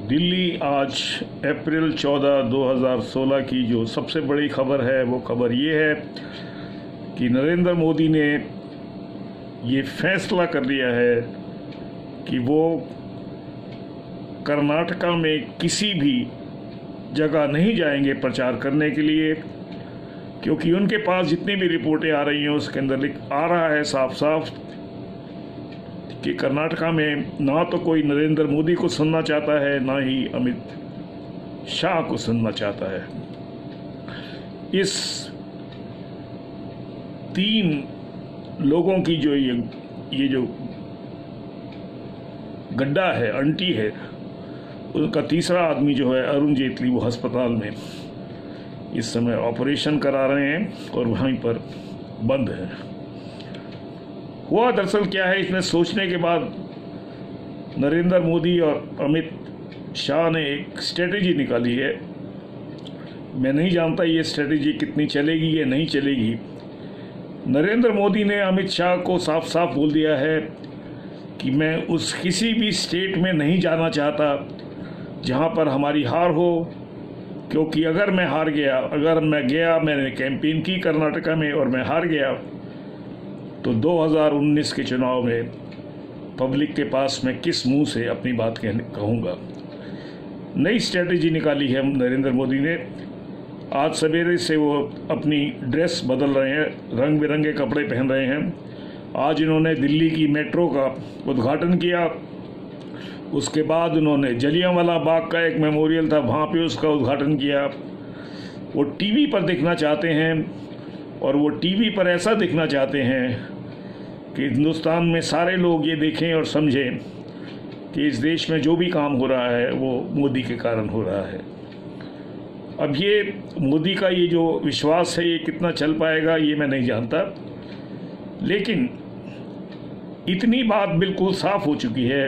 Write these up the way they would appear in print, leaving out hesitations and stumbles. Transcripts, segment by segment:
दिल्ली आज अप्रैल 14, 2016 की जो सबसे बड़ी खबर है वो खबर ये है कि नरेंद्र मोदी ने ये फैसला कर लिया है कि वो कर्नाटका में किसी भी जगह नहीं जाएंगे प्रचार करने के लिए, क्योंकि उनके पास जितनी भी रिपोर्टें आ रही हैं उसके अंदर आ रहा है साफ साफ कि कर्नाटका में ना तो कोई नरेंद्र मोदी को सुनना चाहता है, ना ही अमित शाह को सुनना चाहता है। इस तीन लोगों की जो ये जो गड्ढा है, अंटी है, उनका तीसरा आदमी जो है अरुण जेटली, वो अस्पताल में इस समय ऑपरेशन करा रहे हैं और वहीं पर बंद है। हुआ दरअसल क्या है, इसमें सोचने के बाद नरेंद्र मोदी और अमित शाह ने एक स्ट्रेटेजी निकाली है। मैं नहीं जानता ये स्ट्रेटेजी कितनी चलेगी या नहीं चलेगी। नरेंद्र मोदी ने अमित शाह को साफ साफ बोल दिया है कि मैं उस किसी भी स्टेट में नहीं जाना चाहता जहां पर हमारी हार हो, क्योंकि अगर मैं हार गया, अगर मैं गया, मैंने कैंपेन की कर्नाटका में और मैं हार गया तो 2019 के चुनाव में पब्लिक के पास मैं किस मुंह से अपनी बात कहूँगा। नई स्ट्रेटेजी निकाली है नरेंद्र मोदी ने। आज सवेरे से वो अपनी ड्रेस बदल रहे हैं, रंग बिरंगे कपड़े पहन रहे हैं। आज इन्होंने दिल्ली की मेट्रो का उद्घाटन किया, उसके बाद उन्होंने जलियांवाला बाग का एक मेमोरियल था, वहाँ पे उसका उद्घाटन किया। वो टीवी पर देखना चाहते हैं और वो टीवी पर ऐसा देखना चाहते हैं कि हिंदुस्तान में सारे लोग ये देखें और समझें कि इस देश में जो भी काम हो रहा है वो मोदी के कारण हो रहा है। अब ये मोदी का ये जो विश्वास है ये कितना चल पाएगा ये मैं नहीं जानता, लेकिन इतनी बात बिल्कुल साफ हो चुकी है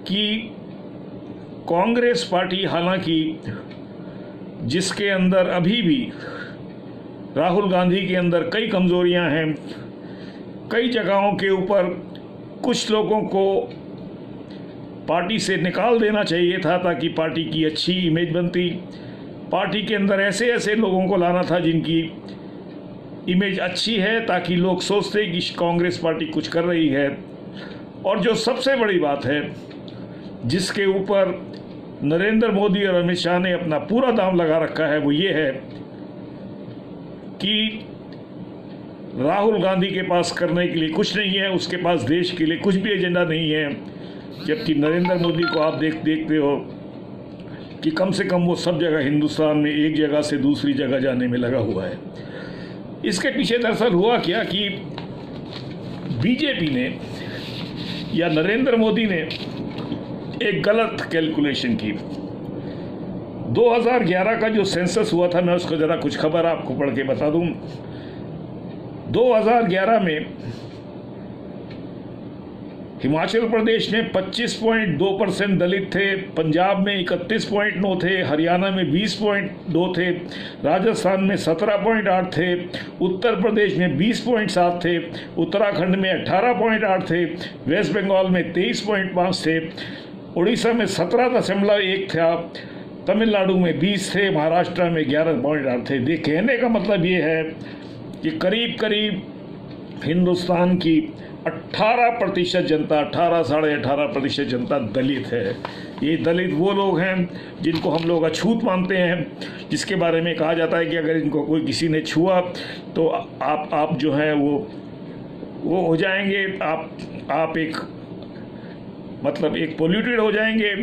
कि कांग्रेस पार्टी, हालांकि जिसके अंदर अभी भी राहुल गांधी के अंदर कई कमजोरियां हैं, कई जगहों के ऊपर कुछ लोगों को पार्टी से निकाल देना चाहिए था ताकि पार्टी की अच्छी इमेज बनती। पार्टी के अंदर ऐसे ऐसे लोगों को लाना था जिनकी इमेज अच्छी है ताकि लोग सोचते कि कांग्रेस पार्टी कुछ कर रही है। और जो सबसे बड़ी बात है जिसके ऊपर नरेंद्र मोदी और अमित शाह ने अपना पूरा दाम लगा रखा है वो ये है कि राहुल गांधी के पास करने के लिए कुछ नहीं है, उसके पास देश के लिए कुछ भी एजेंडा नहीं है, जबकि नरेंद्र मोदी को आप देखते हो कि कम से कम वो सब जगह हिंदुस्तान में एक जगह से दूसरी जगह जाने में लगा हुआ है। इसके पीछे दरअसल हुआ क्या कि बीजेपी ने या नरेंद्र मोदी ने एक गलत कैलकुलेशन की। 2011 का जो सेंसस हुआ था, मैं उसको ज़रा कुछ खबर आपको पढ़ के बता दूं। 2011 में हिमाचल प्रदेश में 25.2% दलित थे, पंजाब में 31.9 थे, हरियाणा में 20.2 थे, राजस्थान में 17.8 थे, उत्तर प्रदेश में 20.7 थे, उत्तराखंड में 18.8 थे, वेस्ट बंगाल में 23.5 थे, उड़ीसा में 17.1 था, तमिलनाडु में 20 थे, महाराष्ट्र में 11.8 थे। कहने का मतलब ये है कि करीब करीब हिंदुस्तान की 18% जनता, 18-18.5% जनता दलित है। ये दलित वो लोग हैं जिनको हम लोग अछूत मानते हैं, जिसके बारे में कहा जाता है कि अगर इनको कोई किसी ने छुआ तो आप जो हैं वो हो जाएंगे, आप एक मतलब एक पोल्यूटेड हो जाएंगे।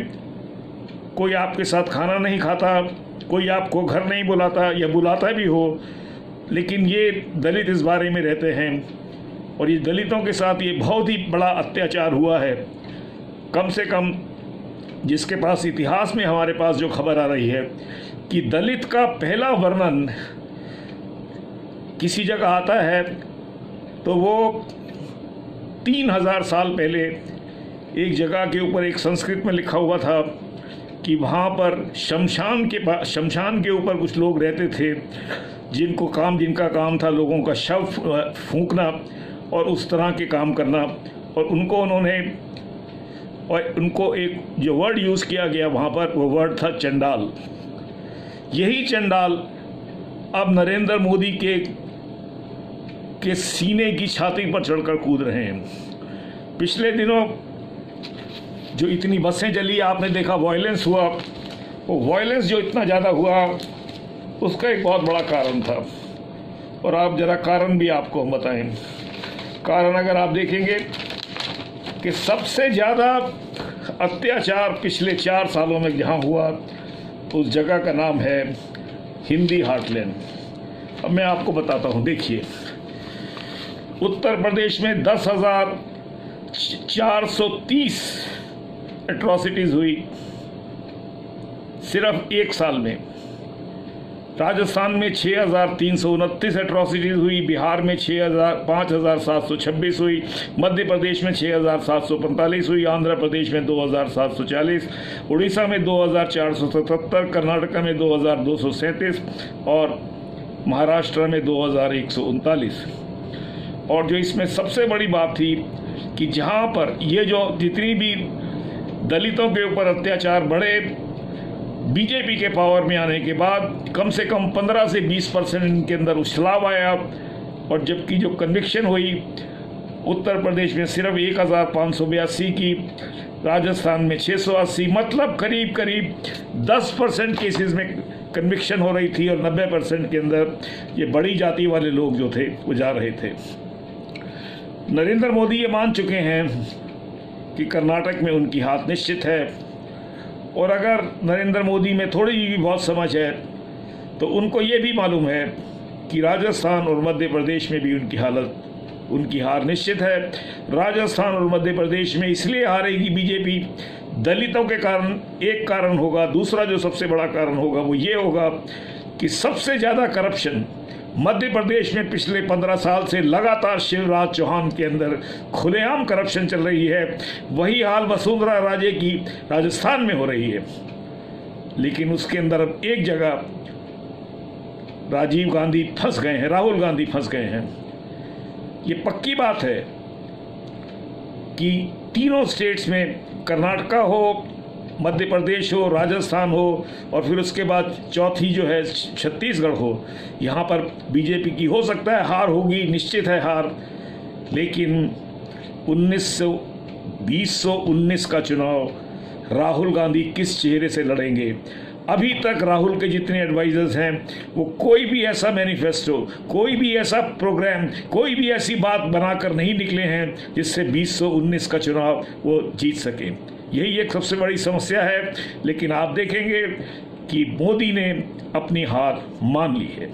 कोई आपके साथ खाना नहीं खाता, कोई आपको घर नहीं बुलाता या बुलाता भी हो, लेकिन ये दलित इस बारे में रहते हैं। और ये दलितों के साथ ये बहुत ही बड़ा अत्याचार हुआ है। कम से कम जिसके पास इतिहास में हमारे पास जो खबर आ रही है कि दलित का पहला वर्णन किसी जगह आता है तो वो 3000 साल पहले एक जगह के ऊपर एक संस्कृत में लिखा हुआ था कि वहाँ पर शमशान के ऊपर कुछ लोग रहते थे जिनका काम था लोगों का शव फूंकना और उस तरह के काम करना। और उन्होंने और उनको एक जो वर्ड यूज़ किया गया वहाँ पर, वो वर्ड था चंडाल। यही चंडाल अब नरेंद्र मोदी के सीने की छाती पर चढ़कर कूद रहे हैं। पिछले दिनों जो इतनी बसें जली, आपने देखा वायलेंस हुआ, वो वायलेंस जो इतना ज़्यादा हुआ उसका एक बहुत बड़ा कारण था। और आप ज़रा कारण भी आपको हम बताएं। कारण अगर आप देखेंगे कि सबसे ज़्यादा अत्याचार पिछले 4 सालों में जहाँ हुआ, उस जगह का नाम है हिंदी हार्टलैंड। अब मैं आपको बताता हूँ। देखिए, उत्तर प्रदेश में 10,430 एट्रॉसिटीज़ हुई सिर्फ 1 साल में। राजस्थान में 6,329 एट्रॉसिटीज़ हुई, बिहार में 5,726 हुई, मध्य प्रदेश में 6,745 हुई, आंध्र प्रदेश में 2,740, उड़ीसा में 2,477, कर्नाटक में 2,237 और महाराष्ट्र में 2,139। और जो इसमें सबसे बड़ी बात थी कि जहाँ पर ये जो जितनी भी दलितों के ऊपर अत्याचार बढ़े, बीजेपी के पावर में आने के बाद कम से कम 15 से 20% इनके अंदर उछलाव आया। और जबकि जो कन्विक्शन हुई उत्तर प्रदेश में सिर्फ 1,582 की, राजस्थान में 680, मतलब करीब करीब 10% केसेस में कन्विक्शन हो रही थी और 90% के अंदर ये बड़ी जाति वाले लोग जो थे वो जा रहे थे। नरेंद्र मोदी ये मान चुके हैं कि कर्नाटक में उनकी हार निश्चित है। और अगर नरेंद्र मोदी में थोड़ी भी बहुत समझ है तो उनको ये भी मालूम है कि राजस्थान और मध्य प्रदेश में भी उनकी हार निश्चित है। राजस्थान और मध्य प्रदेश में इसलिए हारेगी बीजेपी, दलितों के कारण एक कारण होगा। दूसरा जो सबसे बड़ा कारण होगा वो ये होगा कि सबसे ज़्यादा करप्शन मध्य प्रदेश में पिछले 15 साल से लगातार शिवराज चौहान के अंदर खुलेआम करप्शन चल रही है। वही हाल वसुंधरा राजे की राजस्थान में हो रही है। लेकिन उसके अंदर अब एक जगह राजीव गांधी फंस गए हैं, राहुल गांधी फंस गए हैं। ये पक्की बात है कि तीनों स्टेट्स में, कर्नाटका हो, मध्य प्रदेश हो, राजस्थान हो और फिर उसके बाद चौथी जो है छत्तीसगढ़ हो, यहाँ पर बीजेपी की हो सकता है हार होगी, निश्चित है हार। लेकिन 2019 का चुनाव राहुल गांधी किस चेहरे से लड़ेंगे? अभी तक राहुल के जितने एडवाइजर्स हैं वो कोई भी ऐसा मैनिफेस्टो, कोई भी ऐसा प्रोग्राम, कोई भी ऐसी बात बनाकर नहीं निकले हैं जिससे 2019 का चुनाव वो जीत सके। यही एक सबसे बड़ी समस्या है। लेकिन आप देखेंगे कि मोदी ने अपनी हार मान ली है।